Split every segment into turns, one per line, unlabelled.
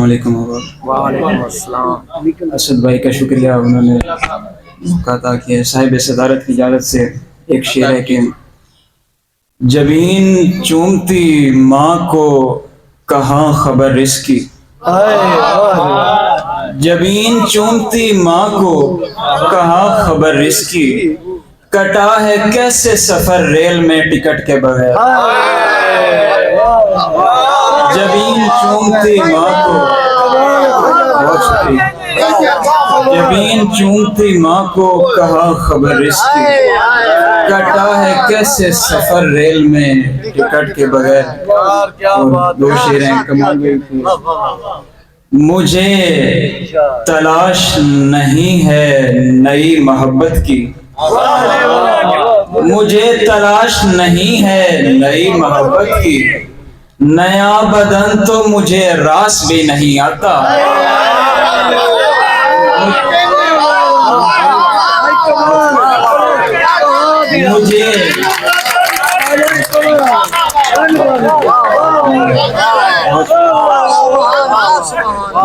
वालेकुम अस्सलाम। असद भाई का शुक्रिया, उन्होंने मौका अता किया। साहिब सदारत की इजाज़त से एक शेर है कि जबीन चूमती माँ को कहाँ खबर रिस्क की, जबीन चूमती माँ को कहाँ खबर रिस्क की, कटा है कैसे सफर रेल में टिकट के बगैर। जबीन चूमती माँ को, बहुत शुक्रिया, जबीन चूमती माँ को कहाँ खबर रिस्क की, कटा है कैसे सफर रेल में टिकट के बगैर। और दो शेर हैं कमाल। मुझे तलाश नहीं है नई मोहब्बत की, मुझे तलाश नहीं है नई मोहब्बत की, नया बदन तो मुझे रास भी नहीं आता।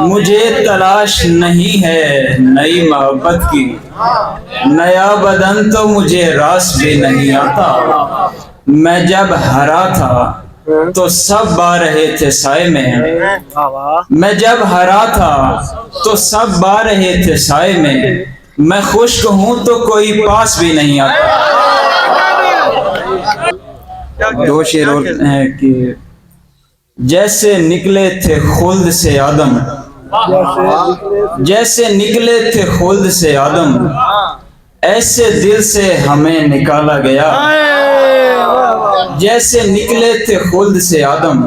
मुझे तलाश नहीं है नई मोहब्बत की, नया बदन तो मुझे रास भी नहीं आता। मैं जब हरा था तो सब बा रहे थे साए में, मैं जब हरा था तो सब बा रहे थे साए में, मैं खुश्क हूं तो कोई पास भी नहीं आता। दो शेर और हैं कि जैसे निकले थे खुल्द से आदम, जैसे निकले थे खुल्द से आदम, ऐसे दिल से हमें निकाला गया। जैसे निकले थे खुल्द से आदम,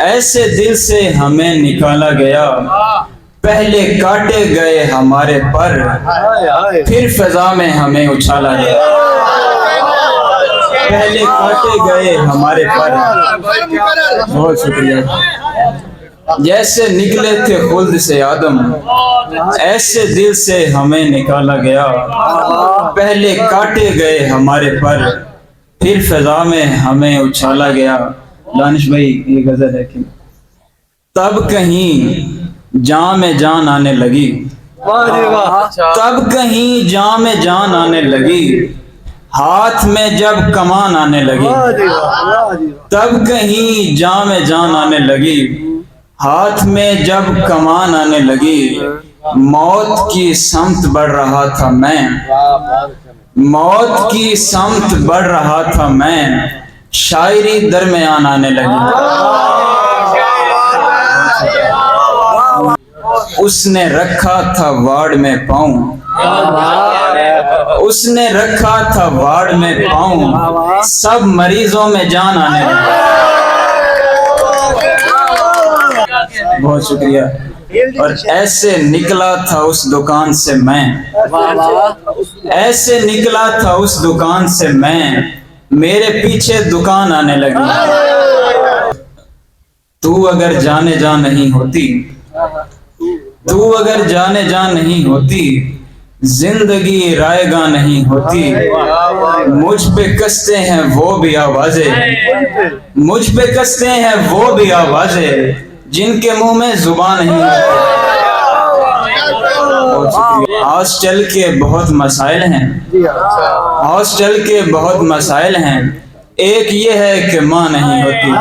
ऐसे दिल से हमें निकाला गया। पहले काटे गए हमारे पर, फिर फिजा में हमें उछाला गया। पहले काटे गए हमारे पर, बहुत शुक्रिया। जैसे निकले थे खुल्द से आदम, ऐसे दिल से हमें निकाला गया। पहले काटे गए हमारे पर, फिर फिजा में हमें उछाला गया। दानिश भाई ये गजल है कि तब कहीं जान में जान आने लगी, तब कहीं जान में जान आने लगी, हाथ में जब कमान आने लगी। तब कहीं जान में जान आने लगी, हाथ में जब कमान आने लगी। मौत की समत बढ़ रहा था मैं, मौत की समत बढ़ रहा था मैं, शायरी दरमियान आने लगी। उसने रखा था वार्ड में पाँव, उसने रखा था वार्ड में पाँव, सब मरीजों में जान आने लगी। बहुत शुक्रिया। और ऐसे निकला था उस दुकान से मैं, ऐसे निकला था उस दुकान से मैं, मेरे पीछे दुकान आने लगी। तू अगर जाने जा नहीं होती, तू अगर जाने जा नहीं होती, जिंदगी रायगा नहीं होती। मुझ पे कसते हैं वो भी आवाजें, मुझ पे कसते हैं वो भी आवाजें, जिनके मुंह में जुबान नहीं होती। हॉस्टल के बहुत मसाइल हैं, हॉस्टल के बहुत मसाइल हैं, एक ये है कि माँ नहीं होती।